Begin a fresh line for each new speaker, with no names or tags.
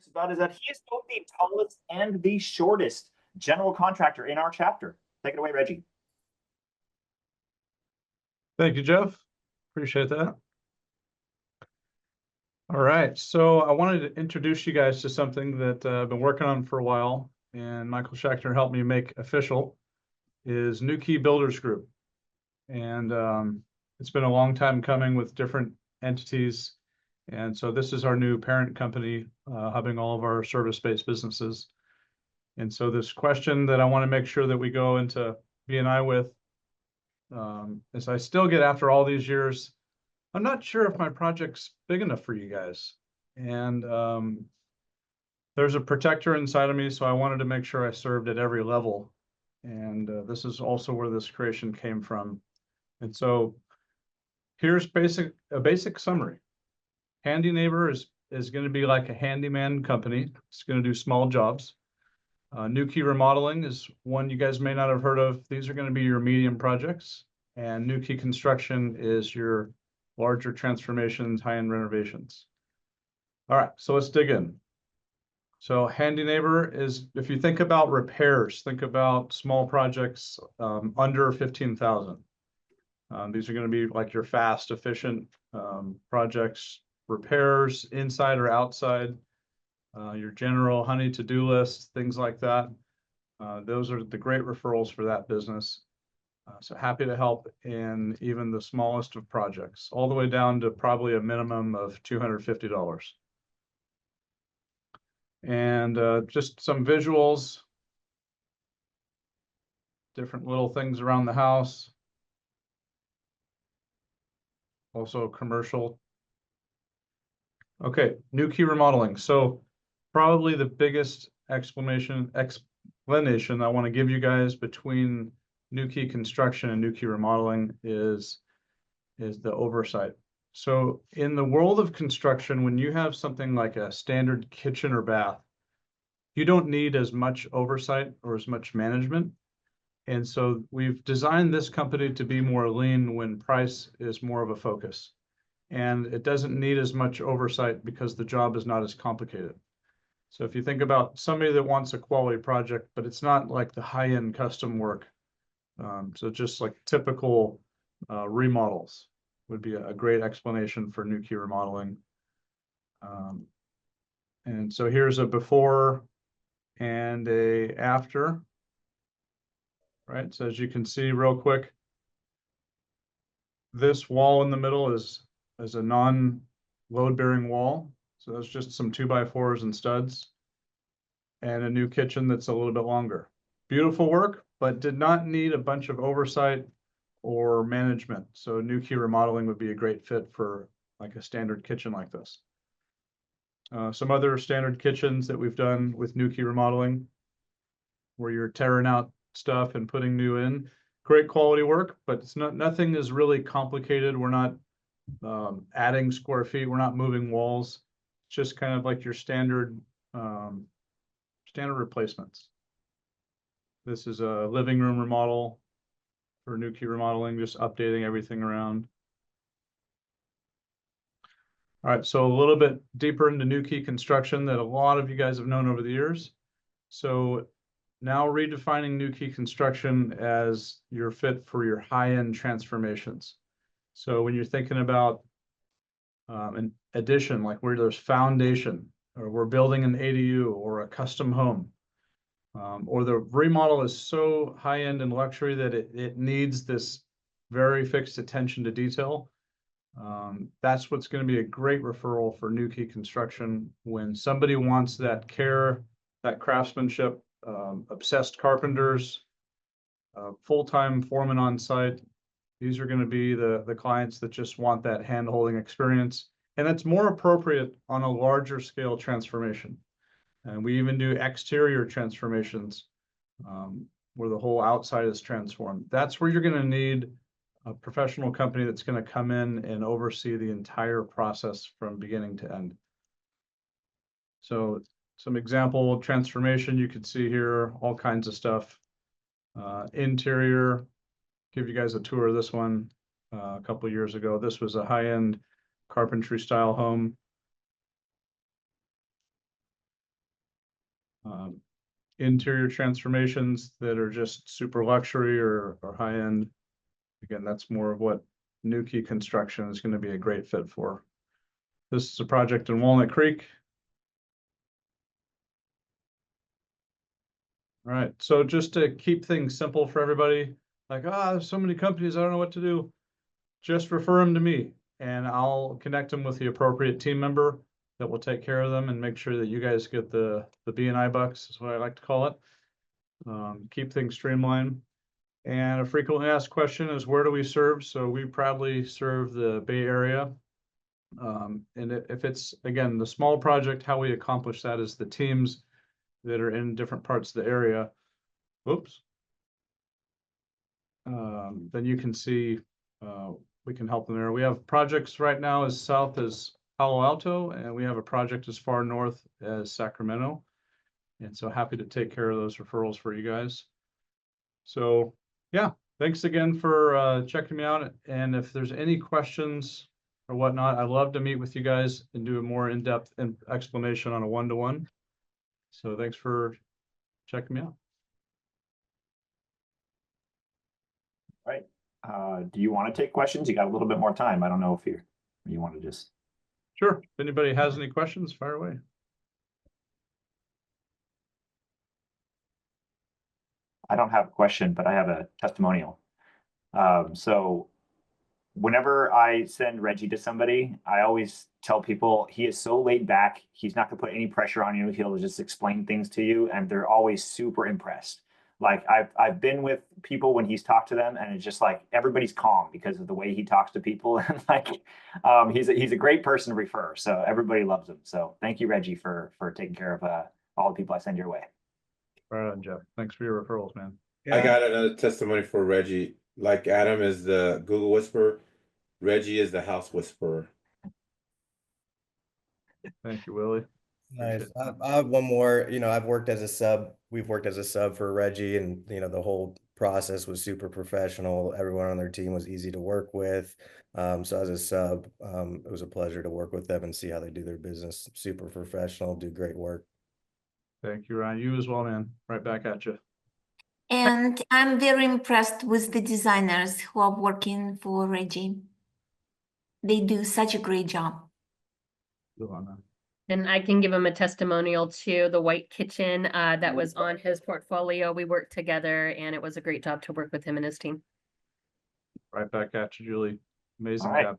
about is that he is both the tallest and the shortest general contractor in our chapter. Take it away, Reggie.
Thank you, Jeff. Appreciate that. All right, so I wanted to introduce you guys to something that I've been working on for a while, and Michael Schechter helped me make official, is New Key Builders Group. And it's been a long time coming with different entities. And so this is our new parent company, hubbing all of our service-based businesses. And so this question that I want to make sure that we go into BNI with is I still get, after all these years, I'm not sure if my project's big enough for you guys. And there's a protector inside of me, so I wanted to make sure I served at every level. And this is also where this creation came from. And so here's a basic summary. Handy Neighbor is going to be like a handyman company. It's going to do small jobs. New Key Remodeling is one you guys may not have heard of. These are going to be your medium projects. And New Key Construction is your larger transformations, high-end renovations. All right, so let's dig in. So Handy Neighbor is, if you think about repairs, think about small projects under 15,000. These are going to be like your fast, efficient projects, repairs inside or outside, your general honey to-do list, things like that. Those are the great referrals for that business. So happy to help in even the smallest of projects, all the way down to probably a minimum of $250. And just some visuals, different little things around the house. Also commercial. Okay, New Key Remodeling. So probably the biggest explanation I want to give you guys between New Key Construction and New Key Remodeling is the oversight. So in the world of construction, when you have something like a standard kitchen or bath, you don't need as much oversight or as much management. And so we've designed this company to be more lean when price is more of a focus. And it doesn't need as much oversight because the job is not as complicated. So if you think about somebody that wants a quality project, but it's not like the high-end custom work, so just like typical remodels would be a great explanation for New Key Remodeling. And so here's a before and a after. Right, so as you can see real quick, this wall in the middle is a non-load-bearing wall. So that's just some 2x4s and studs. And a new kitchen that's a little bit longer. Beautiful work, but did not need a bunch of oversight or management. So New Key Remodeling would be a great fit for like a standard kitchen like this. Some other standard kitchens that we've done with New Key Remodeling, where you're tearing out stuff and putting new in. Great quality work, but it's nothing is really complicated. We're not adding square feet. We're not moving walls. It's just kind of like your standard replacements. This is a living room remodel for New Key Remodeling, just updating everything around. All right, so a little bit deeper into New Key Construction that a lot of you guys have known over the years. So now redefining New Key Construction as your fit for your high-end transformations. So when you're thinking about an addition, like where there's foundation, or we're building an ADU or a custom home, or the remodel is so high-end and luxury that it needs this very fixed attention to detail, that's what's going to be a great referral for New Key Construction. When somebody wants that care, that craftsmanship, obsessed carpenters, full-time foreman on site. These are going to be the clients that just want that hand-holding experience. And that's more appropriate on a larger scale transformation. And we even do exterior transformations where the whole outside is transformed. That's where you're going to need a professional company that's going to come in and oversee the entire process from beginning to end. So some example transformation you could see here, all kinds of stuff. Interior, give you guys a tour of this one a couple of years ago. This was a high-end carpentry style home. interior transformations that are just super luxury or high end. Again, that's more of what Nuki construction is going to be a great fit for. This is a project in Walnut Creek. All right, so just to keep things simple for everybody, like, there's so many companies, I don't know what to do. Just refer them to me and I'll connect them with the appropriate team member that will take care of them and make sure that you guys get the BNI bucks, is what I like to call it. Keep things streamlined. And a frequently asked question is, where do we serve? So we proudly serve the Bay Area. And if it's, again, the small project, how we accomplish that is the teams that are in different parts of the area. Whoops. Then you can see we can help them there. We have projects right now as south as Palo Alto, and we have a project as far north as Sacramento. And so happy to take care of those referrals for you guys. So yeah, thanks again for checking me out. And if there's any questions or whatnot, I'd love to meet with you guys and do a more in-depth explanation on a one-to-one. So thanks for checking me out.
All right. Do you want to take questions? You got a little bit more time. I don't know if you want to just.
Sure. If anybody has any questions, fire away.
I don't have a question, but I have a testimonial. So whenever I send Reggie to somebody, I always tell people he is so laid back. He's not gonna put any pressure on you. He'll just explain things to you, and they're always super impressed. Like I've been with people when he's talked to them, and it's just like everybody's calm because of the way he talks to people. And like he's a great person to refer, so everybody loves him. So thank you, Reggie, for taking care of all the people I send your way.
Right on, Jeff. Thanks for your referrals, man.
I got another testimony for Reggie. Like Adam is the Google Whisperer, Reggie is the House Whisperer.
Thank you, Willie.
Nice. I have one more. I've worked as a sub. We've worked as a sub for Reggie, and the whole process was super professional. Everyone on their team was easy to work with. So as a sub, it was a pleasure to work with them and see how they do their business. Super professional, do great work.
Thank you, Ryan. You as well, man. Right back at you.
And I'm very impressed with the designers who are working for Reggie. They do such a great job.
Good on that.
And I can give him a testimonial to the white kitchen that was on his portfolio. We worked together and it was a great job to work with him and his team.
Right back at you, Julie. Amazing
All right.
job.